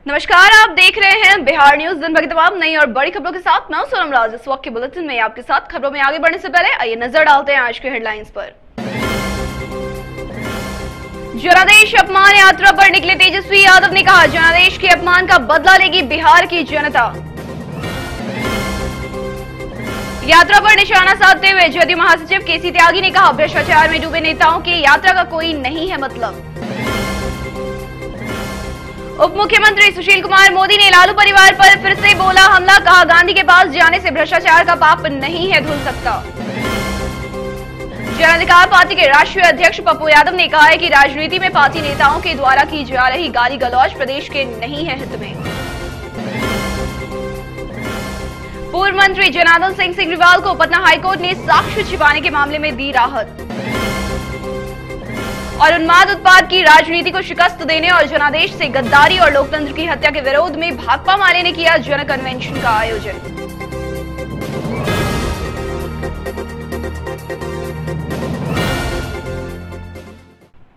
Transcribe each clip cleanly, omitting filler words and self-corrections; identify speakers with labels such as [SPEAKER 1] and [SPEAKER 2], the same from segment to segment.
[SPEAKER 1] नमस्कार, आप देख रहे हैं बिहार न्यूज। दिन भर की तमाम नई और बड़ी खबरों के साथ मैं सोनम राज। इस वक्त के बुलेटिन में आपके साथ खबरों में आगे बढ़ने से पहले आइए नजर डालते हैं आज के हेडलाइंस पर। जनादेश अपमान यात्रा पर निकले तेजस्वी यादव ने कहा, जनादेश के अपमान का बदला लेगी बिहार की जनता। यात्रा पर निशाना साधते हुए जदयू महासचिव केसी त्यागी ने कहा, भ्रष्टाचार में डूबे नेताओं की यात्रा का कोई नहीं है मतलब। उप मुख्यमंत्री सुशील कुमार मोदी ने लालू परिवार पर फिर से बोला हमला, कहा गांधी के पास जाने से भ्रष्टाचार का पाप नहीं है धुल सकता। जन अधिकार पार्टी के राष्ट्रीय अध्यक्ष पप्पू यादव ने कहा है कि राजनीति में पार्टी नेताओं के द्वारा की जा रही गाली गलौज प्रदेश के नहीं है हित में। पूर्व मंत्री जनार्दन सिंह सिग्रीवाल को पटना हाईकोर्ट ने साक्ष्य छिपाने के मामले में दी राहत। और उन्माद उत्पाद की राजनीति को शिकस्त देने और जनादेश से गद्दारी और लोकतंत्र की हत्या के विरोध में भाकपा माले ने किया जन कन्वेंशन का आयोजन।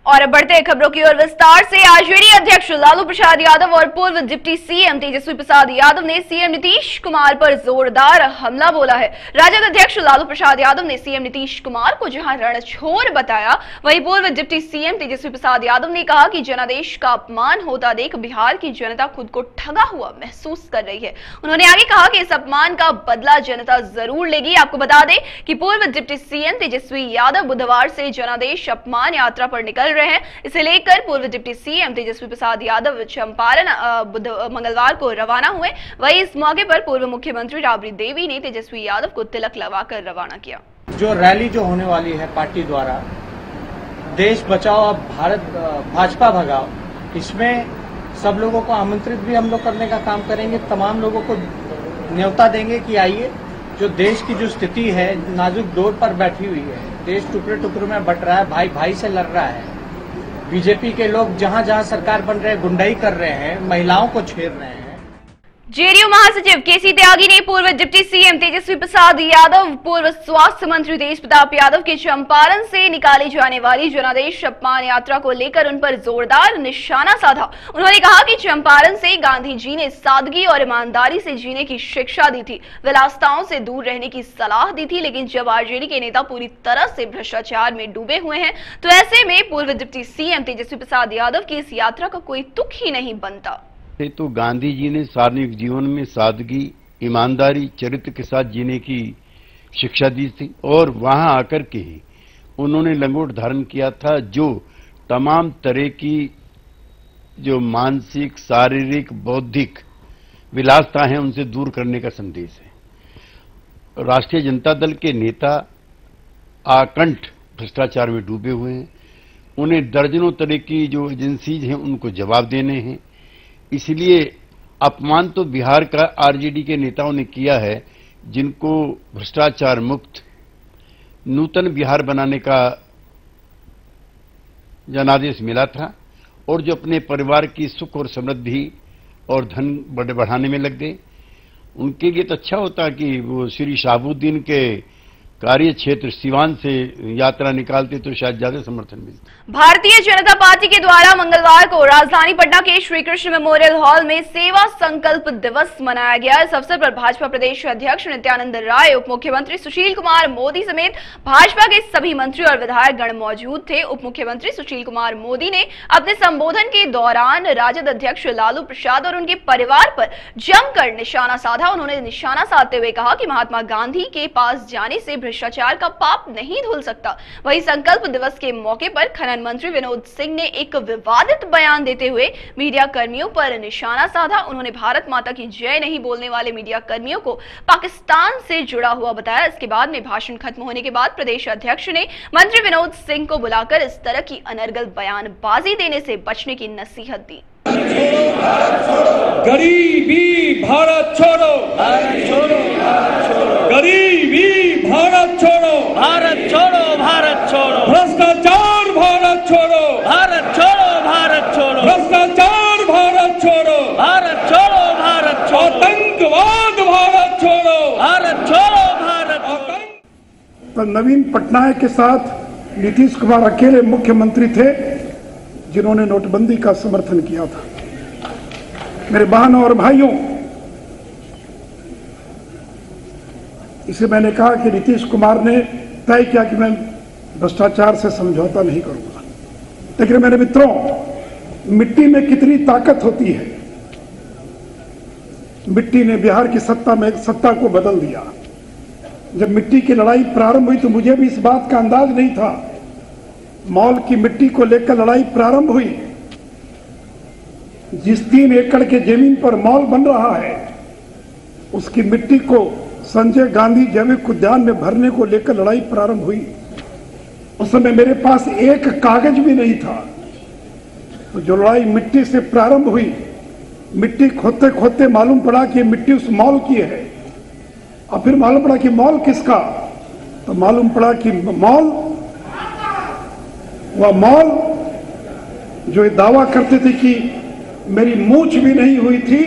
[SPEAKER 1] और अब बढ़ते हैं खबरों की ओर विस्तार से। आरजेडी अध्यक्ष लालू प्रसाद यादव और पूर्व डिप्टी सीएम तेजस्वी प्रसाद यादव ने सीएम नीतीश कुमार पर जोरदार हमला बोला है। राजद अध्यक्ष लालू प्रसाद यादव ने सीएम नीतीश कुमार को जहां रणछोड़ बताया, वहीं पूर्व डिप्टी सीएम तेजस्वी प्रसाद यादव ने कहा कि जनादेश का अपमान होता देख बिहार की जनता खुद को ठगा हुआ महसूस कर रही है। उन्होंने आगे कहा कि इस अपमान का बदला जनता जरूर लेगी। आपको बता दें कि पूर्व डिप्टी सीएम तेजस्वी यादव बुधवार से जनादेश अपमान यात्रा पर निकल रहे हैं। इसे लेकर पूर्व डिप्टी सीएम तेजस्वी प्रसाद यादव चंपारण मंगलवार को रवाना हुए। वहीं इस मौके पर पूर्व मुख्यमंत्री राबड़ी देवी ने तेजस्वी यादव को तिलक लगाकर रवाना किया।
[SPEAKER 2] जो रैली जो होने वाली है पार्टी द्वारा, देश बचाओ अब भारत भाजपा भगाओ, इसमें सब लोगों को आमंत्रित भी हम लोग करने का काम करेंगे। तमाम लोगों को न्योता देंगे कि आइए, जो देश की जो स्थिति है नाजुक डोर पर बैठी हुई है, देश टुकड़े टुकड़ों में बट रहा है, भाई भाई से लड़ रहा है। बीजेपी के लोग जहां जहां सरकार बन रहे हैं गुंडाई कर रहे हैं, महिलाओं को छेड़ रहे हैं।
[SPEAKER 1] जेडीयू महासचिव केसी त्यागी ने पूर्व डिप्टी सीएम तेजस्वी प्रसाद यादव, पूर्व स्वास्थ्य मंत्री तेज प्रताप यादव के चंपारण से निकाली जाने वाली जनादेश अपमान यात्रा को लेकर उन पर जोरदार निशाना साधा। उन्होंने कहा कि चंपारण से गांधी जी ने सादगी और ईमानदारी से जीने की शिक्षा दी थी, विलासिताओं से दूर रहने की सलाह दी थी, लेकिन जब आरजेडी के नेता पूरी तरह से भ्रष्टाचार में डूबे हुए हैं तो ऐसे में पूर्व डिप्टी सीएम तेजस्वी प्रसाद यादव की इस यात्रा का कोई तुक ही नहीं बनता।
[SPEAKER 3] तो गांधी जी ने सार्वजनिक जीवन में सादगी, ईमानदारी, चरित्र के साथ जीने की शिक्षा दी थी और वहां आकर के ही उन्होंने लंगोट धारण किया था, जो तमाम तरह की जो मानसिक, शारीरिक, बौद्धिक विलासिता है उनसे दूर करने का संदेश है। राष्ट्रीय जनता दल के नेता आकंठ भ्रष्टाचार में डूबे हुए हैं, उन्हें दर्जनों तरह की जो एजेंसीज हैं उनको जवाब देने हैं। इसलिए अपमान तो बिहार का आरजेडी के नेताओं ने किया है, जिनको भ्रष्टाचार मुक्त नूतन बिहार बनाने का जनादेश मिला था और जो अपने परिवार की सुख और समृद्धि और धन बढ़ाने में लग गए, उनके लिए तो अच्छा होता कि वो श्री शहाबुद्दीन के कार्य क्षेत्र सिवान से यात्रा निकालते तो शायद ज्यादा समर्थन मिलता।
[SPEAKER 1] भारतीय जनता पार्टी के द्वारा मंगलवार को राजधानी पटना के श्री कृष्ण मेमोरियल हॉल में सेवा संकल्प दिवस मनाया गया। इस अवसर पर भाजपा प्रदेश अध्यक्ष नित्यानंद राय, उप मुख्यमंत्री सुशील कुमार मोदी समेत भाजपा के सभी मंत्री और विधायक गण मौजूद थे। उप मुख्यमंत्री सुशील कुमार मोदी ने अपने संबोधन के दौरान राजद अध्यक्ष लालू प्रसाद और उनके परिवार पर जमकर निशाना साधा। उन्होंने निशाना साधते हुए कहा कि महात्मा गांधी के पास जाने से भ्रष्टाचार का पाप नहीं धुल सकता। वहीं संकल्प दिवस के मौके पर खनन मंत्री विनोद सिंह ने एक विवादित बयान देते हुए मीडिया कर्मियों पर निशाना साधा। उन्होंने भारत माता की जय नहीं बोलने वाले मीडिया कर्मियों को पाकिस्तान से जुड़ा हुआ बताया। इसके बाद में भाषण खत्म होने के बाद प्रदेश अध्यक्ष ने मंत्री विनोद सिंह को बुलाकर इस तरह की अनर्गल बयानबाजी देने से बचने की नसीहत दी।
[SPEAKER 4] गरीबी भारत छोड़ो, भारत छोड़ो, भारत छोड़ो, गरीबी भारत छोड़ो, भारत छोड़ो, भारत छोड़ो, भ्रष्टाचार भारत छोड़ो, भारत छोड़ो, भारत छोड़ो, भ्रष्टाचार भारत छोड़ो, भारत छोड़ो, भारत छोड़ो, आतंकवाद भारत छोड़ो, भारत छोड़ो, भारत छोड़ो।
[SPEAKER 5] नवीन पटनायक के साथ नीतीश कुमार अकेले मुख्यमंत्री थे जिन्होंने नोटबंदी का समर्थन किया था। मेरे बहनों और भाइयों, इसे मैंने कहा कि नीतीश कुमार ने तय किया कि मैं भ्रष्टाचार से समझौता नहीं करूंगा। लेकिन मेरे मित्रों, मिट्टी में कितनी ताकत होती है। मिट्टी ने बिहार की सत्ता को बदल दिया। जब मिट्टी की लड़ाई प्रारंभ हुई तो मुझे भी इस बात का अंदाज नहीं था। मॉल की मिट्टी को लेकर लड़ाई प्रारंभ हुई। जिस 3 एकड़ के जमीन पर मॉल बन रहा है, उसकी मिट्टी को संजय गांधी जैविक उद्यान में भरने को लेकर लड़ाई प्रारंभ हुई। उस समय मेरे पास एक कागज भी नहीं था। तो जो लड़ाई मिट्टी से प्रारंभ हुई, मिट्टी खोदते खोदते मालूम पड़ा कि मिट्टी उस मॉल की है। और फिर मालूम पड़ा कि मॉल किसका, तो मालूम पड़ा कि वह मॉल जो ये दावा करते थे कि मेरी मूंछ भी नहीं हुई थी,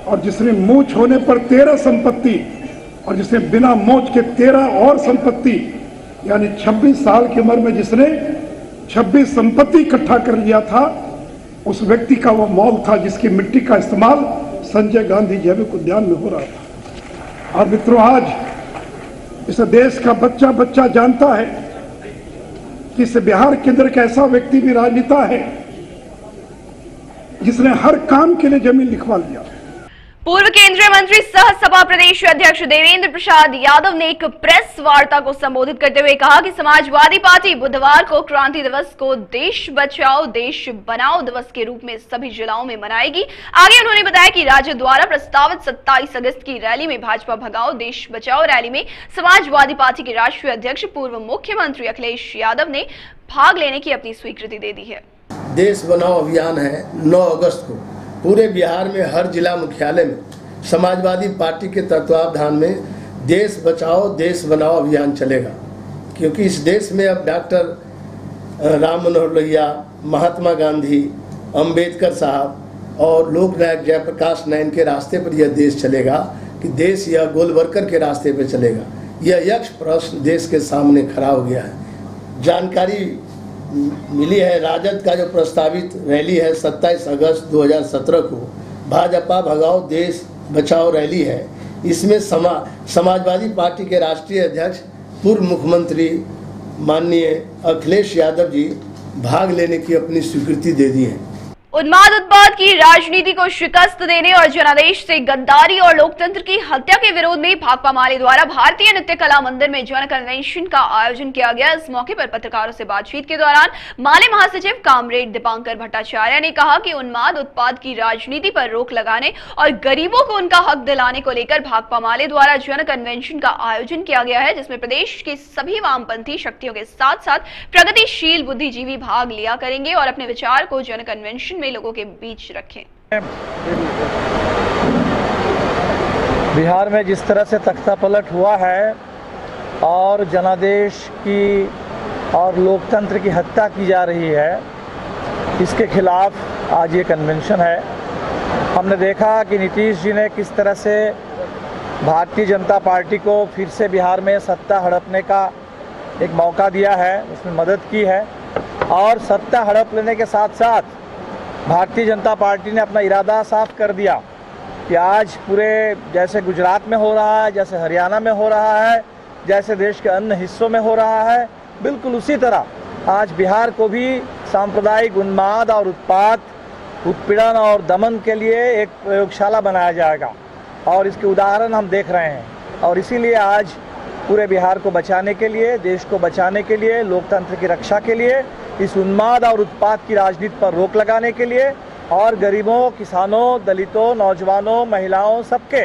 [SPEAKER 5] और जिसने मूंछ होने पर 13 संपत्ति और जिसने बिना मूंछ के 13 और संपत्ति, यानी 26 साल की उम्र में जिसने 26 संपत्ति इकट्ठा कर लिया था, उस व्यक्ति का वो मॉल था जिसकी मिट्टी का इस्तेमाल संजय गांधी जैविक उद्यान में हो रहा था। और मित्रों, आज इस देश का बच्चा बच्चा जानता है कि इस बिहार के अंदर एक ऐसा व्यक्ति भी राजनेता है जिसने हर काम के लिए जमीन लिखवा लिया।
[SPEAKER 1] पूर्व केंद्रीय मंत्री सह सपा प्रदेश अध्यक्ष देवेंद्र प्रसाद यादव ने एक प्रेस वार्ता को संबोधित करते हुए कहा कि समाजवादी पार्टी बुधवार को क्रांति दिवस को देश बचाओ देश बनाओ दिवस के रूप में सभी जिलों में मनाएगी। आगे उन्होंने बताया कि राज्य द्वारा प्रस्तावित 27 अगस्त की रैली में भाजपा भगाओ देश बचाओ रैली में समाजवादी पार्टी के राष्ट्रीय अध्यक्ष पूर्व मुख्यमंत्री अखिलेश यादव ने भाग लेने की अपनी स्वीकृति दे दी है।
[SPEAKER 6] देश बनाओ अभियान है 9 अगस्त को पूरे बिहार में हर जिला मुख्यालय में समाजवादी पार्टी के तत्वावधान में देश बचाओ देश बनाओ अभियान चलेगा। क्योंकि इस देश में अब डॉक्टर राम मनोहर लोहिया, महात्मा गांधी, अंबेडकर साहब और लोकनायक जयप्रकाश नारायण के रास्ते पर यह देश चलेगा कि देश यह गोलवरकर के रास्ते पर चलेगा। यह यक्ष प्रश्न देश के सामने खड़ा हो गया है। जानकारी मिली है, राजद का जो प्रस्तावित रैली है 27 अगस्त 2017 को भाजपा भगाओ देश बचाओ रैली है, इसमें समाजवादी पार्टी के राष्ट्रीय अध्यक्ष पूर्व मुख्यमंत्री माननीय अखिलेश यादव जी भाग लेने की अपनी स्वीकृति दे दी है।
[SPEAKER 1] उन्माद उत्पाद की राजनीति को शिकस्त देने और जनादेश से गद्दारी और लोकतंत्र की हत्या के विरोध में भाकपा माले द्वारा भारतीय नृत्य कला मंदिर में जन कन्वेंशन का आयोजन किया गया। इस मौके पर पत्रकारों से बातचीत के दौरान माले महासचिव कामरेड दीपांकर भट्टाचार्य ने कहा कि उन्माद उत्पाद की राजनीति पर रोक लगाने और गरीबों को उनका हक दिलाने को लेकर भाकपा माले द्वारा जन कन्वेंशन का आयोजन किया गया है, जिसमें प्रदेश के सभी वामपंथी शक्तियों के साथ साथ प्रगतिशील बुद्धिजीवी भाग लिया करेंगे और अपने विचार को जन कन्वेंशन लोगों के बीच रखें।
[SPEAKER 7] बिहार में जिस तरह से तख्ता पलट हुआ है और जनादेश की और लोकतंत्र की हत्या की जा रही है, इसके खिलाफ आज ये कन्वेंशन है। हमने देखा कि नीतीश जी ने किस तरह से भारतीय जनता पार्टी को फिर से बिहार में सत्ता हड़पने का एक मौका दिया है, उसमें मदद की है और सत्ता हड़प लेने के साथ साथ भारतीय जनता पार्टी ने अपना इरादा साफ कर दिया कि आज पूरे जैसे गुजरात में हो रहा है, जैसे हरियाणा में हो रहा है, जैसे देश के अन्य हिस्सों में हो रहा है, बिल्कुल उसी तरह आज बिहार को भी सांप्रदायिक उन्माद और उत्पात, उत्पीड़न और दमन के लिए एक प्रयोगशाला बनाया जाएगा और इसके उदाहरण हम देख रहे हैं। और इसीलिए आज पूरे बिहार को बचाने के लिए, देश को बचाने के लिए, लोकतंत्र की रक्षा के लिए, इस उन्माद और उत्पात की राजनीति पर रोक लगाने के लिए और गरीबों, किसानों, दलितों, नौजवानों, महिलाओं सबके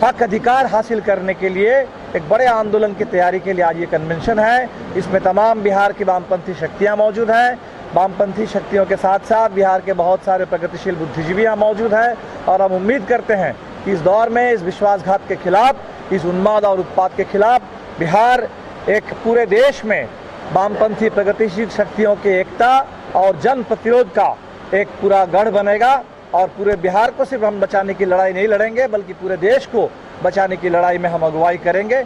[SPEAKER 7] हक अधिकार हासिल करने के लिए एक बड़े आंदोलन की तैयारी के लिए आज ये कन्वेंशन है। इसमें तमाम बिहार की वामपंथी शक्तियाँ मौजूद हैं। वामपंथी शक्तियों के साथ साथ बिहार के बहुत सारे प्रगतिशील बुद्धिजीवी यहाँ मौजूद हैं और हम उम्मीद करते हैं कि इस दौर में इस विश्वासघात के खिलाफ, इस उन्माद और उत्पात के खिलाफ बिहार एक पूरे देश में वामपंथी प्रगतिशील शक्तियों की एकता और जन प्रतिरोध का एक पूरा गढ़ बनेगा और पूरे बिहार को सिर्फ हम बचाने की लड़ाई नहीं लड़ेंगे बल्कि पूरे देश को बचाने की लड़ाई में हम अगुवाई करेंगे।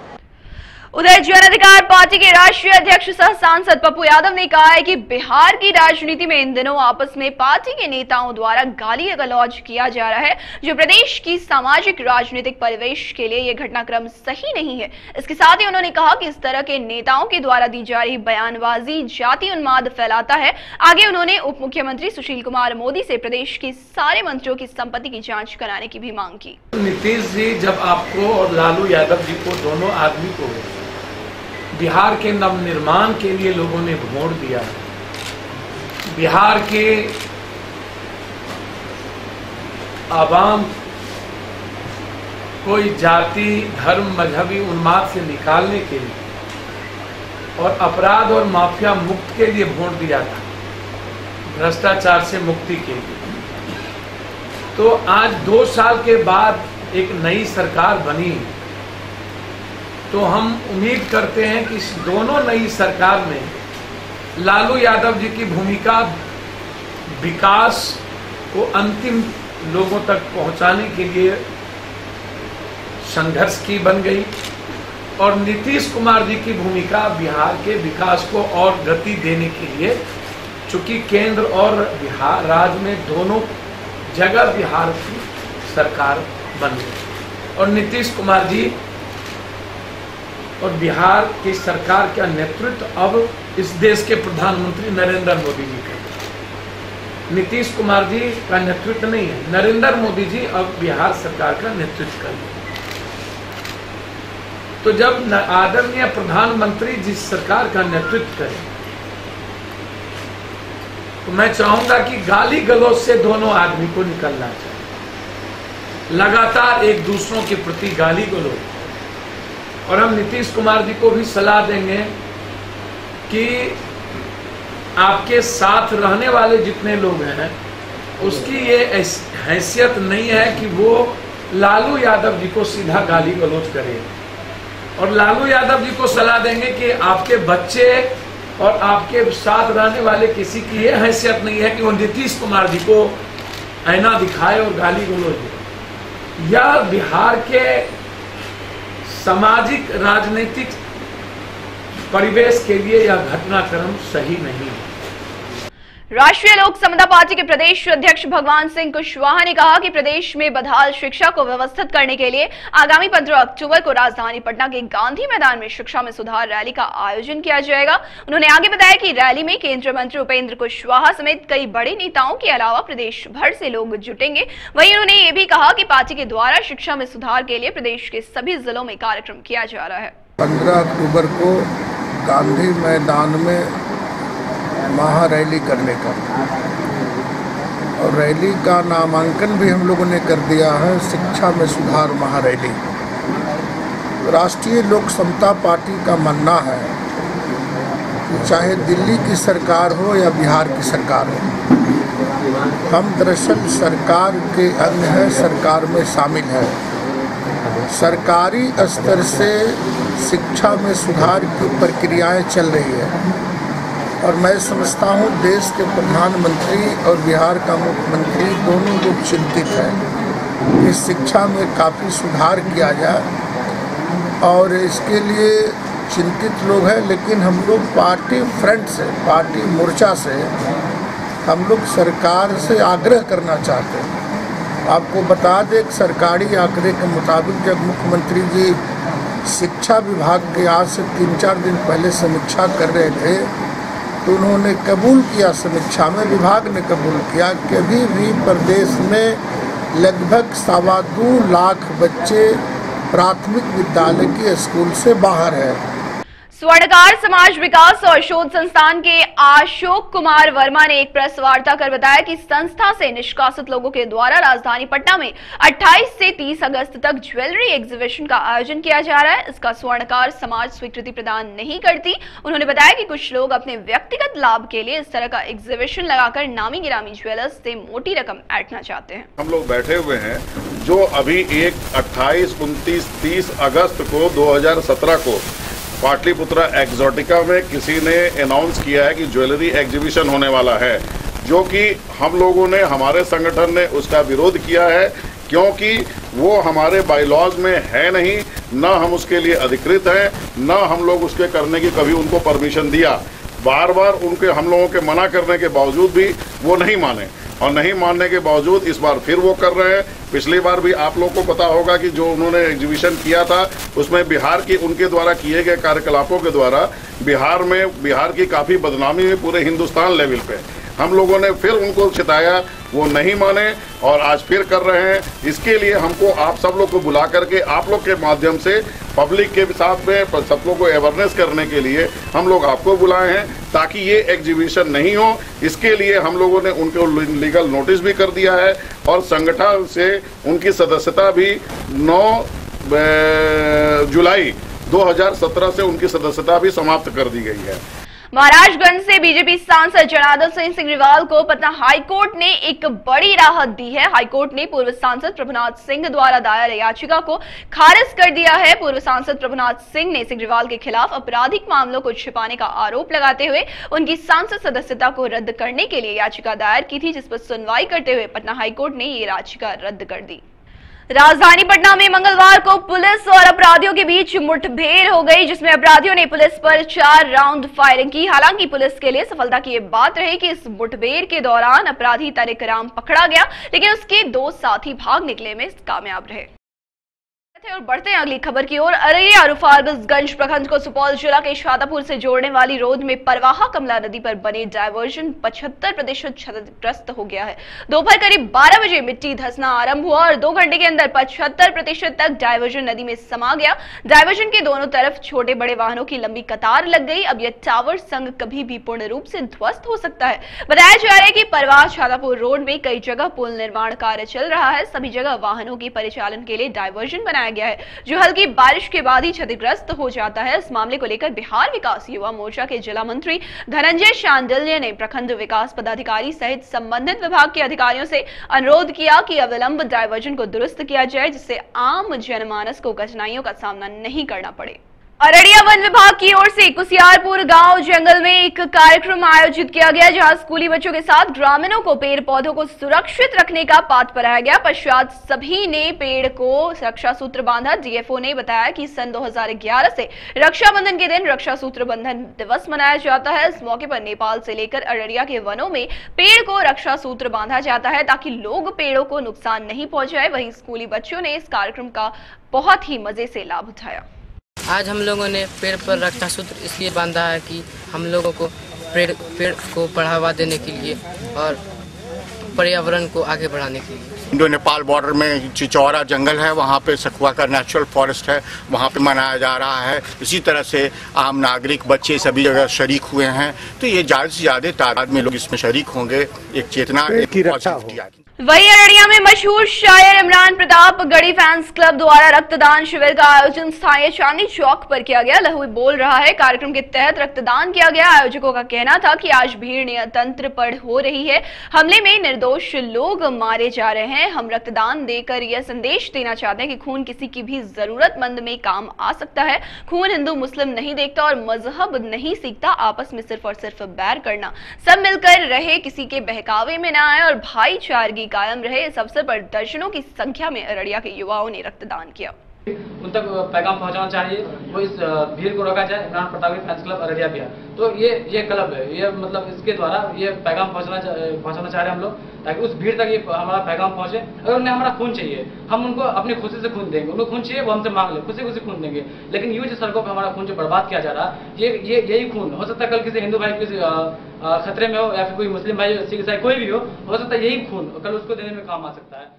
[SPEAKER 1] उधर जन अधिकार पार्टी के राष्ट्रीय अध्यक्ष सह सांसद पप्पू यादव ने कहा है कि बिहार की राजनीति में इन दिनों आपस में पार्टी के नेताओं द्वारा गाली गलौज किया जा रहा है, जो प्रदेश की सामाजिक राजनीतिक परिवेश के लिए यह घटनाक्रम सही नहीं है। इसके साथ ही उन्होंने कहा कि इस तरह के नेताओं के द्वारा दी जा रही बयानबाजी जाति उन्माद फैलाता है। आगे उन्होंने उप मुख्यमंत्री सुशील कुमार मोदी से प्रदेश के सारे मंत्रियों की संपत्ति की जाँच कराने की भी मांग की।
[SPEAKER 8] नीतीश जी, जब आपको और लालू यादव जी को, दोनों आदमी को बिहार के नवनिर्माण के लिए लोगों ने वोट दिया, बिहार के आवाम कोई जाति धर्म मजहबी उन्माद से निकालने के लिए और अपराध और माफिया मुक्त के लिए वोट दिया था, भ्रष्टाचार से मुक्ति के लिए। तो आज 2 साल के बाद एक नई सरकार बनी, तो हम उम्मीद करते हैं कि इस दोनों नई सरकार में लालू यादव जी की भूमिका विकास को अंतिम लोगों तक पहुंचाने के लिए संघर्ष की बन गई और नीतीश कुमार जी की भूमिका बिहार के विकास को और गति देने के लिए, चूंकि केंद्र और बिहार राज्य में दोनों जगह बिहार की सरकार बन गई और नीतीश कुमार जी और बिहार की सरकार का नेतृत्व अब इस देश के प्रधानमंत्री नरेंद्र मोदी जी करेंगे। नीतीश कुमार जी का नेतृत्व नहीं है, नरेंद्र मोदी जी अब बिहार सरकार का नेतृत्व करेंगे। तो जब आदरणीय प्रधानमंत्री जिस सरकार का नेतृत्व करें, तो मैं चाहूंगा कि गाली गलौज से दोनों आदमी को निकलना चाहिए। लगातार एक दूसरों के प्रति गाली गलौज, और हम नीतीश कुमार जी को भी सलाह देंगे कि आपके साथ रहने वाले जितने लोग हैं उसकी ये हैसियत नहीं है कि वो लालू यादव जी को सीधा गाली गलौज करे, और लालू यादव जी को सलाह देंगे कि आपके बच्चे और आपके साथ रहने वाले किसी की ये हैसियत नहीं है कि वो नीतीश कुमार जी को आईना दिखाए और गाली गलौज दे। यह बिहार के सामाजिक राजनीतिक परिवेश के लिए यह घटनाक्रम सही नहीं है।
[SPEAKER 1] राष्ट्रीय लोक समता पार्टी के प्रदेश अध्यक्ष भगवान सिंह कुशवाहा ने कहा कि प्रदेश में बदहाल शिक्षा को व्यवस्थित करने के लिए आगामी 15 अक्टूबर को राजधानी पटना के गांधी मैदान में शिक्षा में सुधार रैली का आयोजन किया जाएगा। उन्होंने आगे बताया कि रैली में केंद्रीय मंत्री उपेंद्र कुशवाहा समेत कई बड़े नेताओं के अलावा प्रदेश भर से लोग जुटेंगे। वहीं उन्होंने ये भी कहा कि पार्टी के द्वारा शिक्षा में सुधार के लिए प्रदेश के सभी जिलों में कार्यक्रम किया जा रहा है।
[SPEAKER 6] 15 अक्टूबर को गांधी मैदान में महारैली करने का, और रैली का नामांकन भी हम लोगों ने कर दिया है शिक्षा में सुधार महारैली। राष्ट्रीय लोक समता पार्टी का मानना है कि चाहे दिल्ली की सरकार हो या बिहार की सरकार हो, हम दरअसल सरकार के अंग है, सरकार में शामिल है। सरकारी स्तर से शिक्षा में सुधार की प्रक्रियाएं चल रही है और मैं समझता हूँ देश के प्रधानमंत्री और बिहार का मुख्यमंत्री दोनों लोग चिंतित हैं कि शिक्षा में काफ़ी सुधार किया जाए, और इसके लिए चिंतित लोग हैं। लेकिन हम लोग पार्टी फ्रंट से, पार्टी मोर्चा से हम लोग सरकार से आग्रह करना चाहते हैं। आपको बता दें, एक सरकारी आंकड़े के मुताबिक जब मुख्यमंत्री जी शिक्षा विभाग के आज से 3-4 दिन पहले समीक्षा कर रहे थे, तो उन्होंने कबूल किया, समीक्षा में विभाग ने कबूल किया कि अभी भी प्रदेश में लगभग 2.25 लाख बच्चे प्राथमिक विद्यालय के स्कूल से बाहर है।
[SPEAKER 1] स्वर्णकार समाज विकास और शोध संस्थान के अशोक कुमार वर्मा ने एक प्रेस वार्ता कर बताया कि संस्था से निष्कासित लोगों के द्वारा राजधानी पटना में 28 से 30 अगस्त तक ज्वेलरी एग्जीबिशन का आयोजन किया जा रहा है। इसका स्वर्णकार समाज स्वीकृति प्रदान नहीं करती। उन्होंने बताया कि कुछ लोग अपने व्यक्तिगत लाभ के लिए इस तरह का एग्जीबिशन लगाकर नामी गिरामी ज्वेलर्स से मोटी रकम ऐंठना चाहते हैं।
[SPEAKER 9] हम लोग बैठे हुए हैं जो अभी 28, 29, 30 अगस्त को 2017 को पाटलिपुत्रा एक्सोटिका में किसी ने अनाउंस किया है कि ज्वेलरी एग्जीबिशन होने वाला है, जो कि हम लोगों ने, हमारे संगठन ने उसका विरोध किया है, क्योंकि वो हमारे बायलॉज में है नहीं। न हम उसके लिए अधिकृत हैं, न हम लोग उसके करने की कभी उनको परमिशन दिया। बार बार उनके हम लोगों के मना करने के बावजूद भी वो नहीं माने, और नहीं मानने के बावजूद इस बार फिर वो कर रहे हैं। पिछली बार भी आप लोग को पता होगा कि जो उन्होंने एग्जीबिशन किया था उसमें बिहार की उनके द्वारा किए गए कार्यकलापों के द्वारा बिहार की काफ़ी बदनामी हुई पूरे हिंदुस्तान लेवल पे। हम लोगों ने फिर उनको चिताया, वो नहीं माने और आज फिर कर रहे हैं। इसके लिए हमको आप सब लोग को बुला करके आप लोग के माध्यम से पब्लिक के साथ में सब लोग को अवेयरनेस करने के लिए हम लोग आपको बुलाए हैं, ताकि ये एग्जीबिशन नहीं हो। इसके लिए हम लोगों ने उनको लीगल नोटिस भी कर दिया है और संगठन से उनकी सदस्यता भी 9 जुलाई 2017 से उनकी सदस्यता भी समाप्त कर दी गई है।
[SPEAKER 1] महाराजगंज से बीजेपी सांसद जनार्दन सिंह सिग्रीवाल को पटना हाईकोर्ट ने एक बड़ी राहत दी है। हाईकोर्ट ने पूर्व सांसद प्रभुनाथ सिंह द्वारा दायर याचिका को खारिज कर दिया है। पूर्व सांसद प्रभुनाथ सिंह ने सिग्रीवाल के खिलाफ आपराधिक मामलों को छिपाने का आरोप लगाते हुए उनकी सांसद सदस्यता को रद्द करने के लिए याचिका दायर की थी, जिस पर सुनवाई करते हुए पटना हाईकोर्ट ने ये याचिका रद्द कर दी। राजधानी पटना में मंगलवार को पुलिस और अपराधियों के बीच मुठभेड़ हो गई, जिसमें अपराधियों ने पुलिस पर 4 राउंड फायरिंग की। हालांकि पुलिस के लिए सफलता की ये बात रही कि इस मुठभेड़ के दौरान अपराधी तनिक राम पकड़ा गया, लेकिन उसके 2 साथी भाग निकले में कामयाब रहे। और बढ़ते हैं अगली खबर की ओर। अररिया और फारबिसगंज प्रखंड को सुपौल जिला के शादापुर से जोड़ने वाली रोड में परवाहा कमला नदी पर बने डायवर्जन 75% क्षतिग्रस्त हो गया है। दोपहर करीब 12 बजे मिट्टी धंसना आरंभ हुआ और 2 घंटे के अंदर 75% तक डायवर्जन नदी में समा गया। डायवर्जन के दोनों तरफ छोटे बड़े वाहनों की लंबी कतार लग गई। अब यह टावर संग कभी भी पूर्ण रूप से ध्वस्त हो सकता है। बताया जा रहा है कि परवाह शादापुर रोड में कई जगह पुल निर्माण कार्य चल रहा है। सभी जगह वाहनों के परिचालन के लिए डायवर्जन बनाया गया है, जो हल्की बारिश के बाद ही क्षतिग्रस्त हो जाता है। इस मामले को लेकर बिहार विकास युवा मोर्चा के जिला मंत्री धनंजय शांडिल्य ने प्रखंड विकास पदाधिकारी सहित संबंधित विभाग के अधिकारियों से अनुरोध किया कि अविलंब डायवर्जन को दुरुस्त किया जाए, जिससे आम जनमानस को कठिनाइयों का सामना नहीं करना पड़े। अररिया वन विभाग की ओर से कुसियारपुर गांव जंगल में एक कार्यक्रम आयोजित किया गया, जहां स्कूली बच्चों के साथ ग्रामीणों को पेड़ पौधों को सुरक्षित रखने का पाठ पढ़ाया गया। पश्चात सभी ने पेड़ को रक्षा सूत्र बांधा। डीएफओ ने बताया कि सन 2011 से रक्षाबंधन के दिन रक्षा सूत्र बंधन दिवस मनाया जाता है। इस मौके पर नेपाल से लेकर अररिया के वनों में पेड़ को रक्षा सूत्र बांधा जाता है, ताकि लोग पेड़ों को नुकसान नहीं पहुंचाए। वहीं स्कूली बच्चों ने इस कार्यक्रम का बहुत ही मजे से लाभ उठाया।
[SPEAKER 10] आज हम लोगों ने पेड़ पर रक्षा सूत्र इसलिए बांधा है कि हम लोगों को पेड़ को बढ़ावा देने के लिए और पर्यावरण को आगे बढ़ाने के लिए।
[SPEAKER 11] इंडो नेपाल बॉर्डर में चिचौरा जंगल है, वहाँ पे सखुआ का नेचुरल फॉरेस्ट है, वहाँ पे मनाया जा रहा है। इसी तरह से आम नागरिक बच्चे सभी जगह शरीक हुए हैं, तो ये ज़्यादा से ज़्यादा तादाद में लोग इसमें शरीक होंगे। एक चेतना की रक्षा होगी।
[SPEAKER 1] वहीं अररिया में मशहूर शायर इमरान प्रताप गढ़ी फैंस क्लब द्वारा रक्तदान शिविर का आयोजन स्थानीय चांदनी चौक पर किया गया। लहू बोल रहा है कार्यक्रम के तहत रक्तदान किया गया। आयोजकों का कहना था कि आज भीड़ नियंत्रण पर हो रही है, हमले में निर्दोष लोग मारे जा रहे हैं। हम रक्तदान देकर यह संदेश देना चाहते हैं कि खून किसी की भी जरूरतमंद में काम आ सकता है। खून हिंदू मुस्लिम नहीं देखता और मजहब नहीं सीखता, आपस में सिर्फ और सिर्फ बैर करना। सब मिलकर रहे, किसी के बहकावे में न आए और भाईचारगी कायम रहे। इस अवसर पर दर्जनों की संख्या में अररिया के युवाओं ने रक्तदान किया।
[SPEAKER 12] उन तक पैगाम पहुंचाना चाहिए, वो इस भीड़ को रोका जाए। इमरान प्रताप फैंस क्लब अररिया बिहार, तो ये क्लब है, ये मतलब इसके द्वारा ये पैगाम पहुंचाना चाह रहे हैं हम लोग, ताकि उस भीड़ तक ये हमारा पैगाम पहुंचे। अगर उन्हें हमारा खून चाहिए, हम उनको अपनी खुशी से खून देंगे। उनको खून चाहिए, वो हमसे मांग ले, खुशी खून देंगे। लेकिन यूं जो सड़कों पर हमारा खून जो बर्बाद किया जा रहा है, यही खून हो सकता है कल किसी हिंदू भाई किसी खतरे में हो, या फिर कोई मुस्लिम भाई, सिख ईसाई कोई भी हो सकता है यही खून कल उसको देने में काम आ सकता है।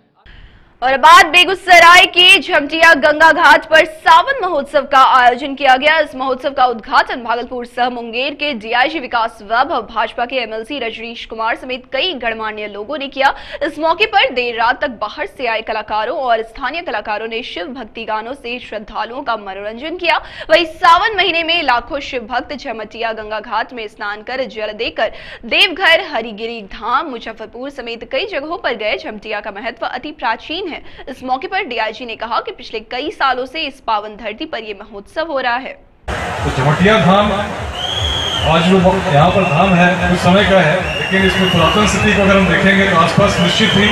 [SPEAKER 1] और बाद बेगूसराय के झमटिया गंगा घाट पर सावन महोत्सव का आयोजन किया गया। इस महोत्सव का उद्घाटन भागलपुर सह मुंगेर के डीआईजी विकास वैभव, भाजपा के एमएलसी रजनीश कुमार समेत कई गणमान्य लोगों ने किया। इस मौके पर देर रात तक बाहर से आए कलाकारों और स्थानीय कलाकारों ने शिव भक्ति गानों से श्रद्धालुओं का मनोरंजन किया। वहीं सावन महीने में लाखों शिव भक्त झमटिया गंगा घाट में स्नान कर जल देकर देवघर, हरिगिरी धाम, मुजफ्फरपुर समेत कई जगहों पर गए। झमटिया का महत्व अति प्राचीन है। इस मौके पर डीआईजी ने कहा कि पिछले कई सालों से इस पावन धरती पर यह महोत्सव हो रहा है।
[SPEAKER 13] तो झमटिया धाम आज जो यहाँ पर धाम है कुछ समय का है, लेकिन इसमें पुरातन स्थिति को अगर हम देखेंगे तो आसपास निश्चित ही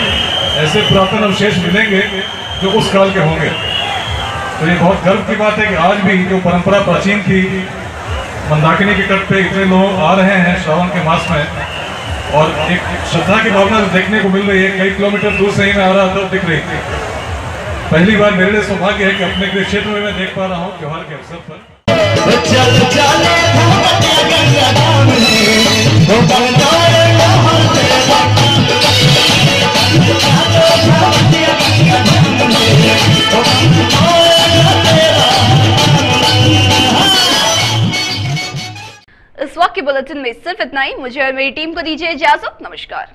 [SPEAKER 13] ऐसे पुरातन अवशेष मिलेंगे जो उस काल के होंगे। तो ये बहुत गर्व की बात है कि आज भी जो परंपरा प्राचीन थी, मंदाकिनी के तट पे इतने लोग आ रहे हैं श्रावण के मास में, और एक श्रद्धा की भावना देखने को मिल रही है। कई किलोमीटर दूर से ही मैं आ रहा था, दिख रही थी। पहली बार मेरे लिए सौभाग्य है कि अपने गृह क्षेत्र में मैं देख पा रहा हूँ त्योहार के अवसर पर।
[SPEAKER 1] इस वक्त के बुलेटिन में सिर्फ इतना ही। मुझे और मेरी टीम को दीजिए इजाजत। नमस्कार।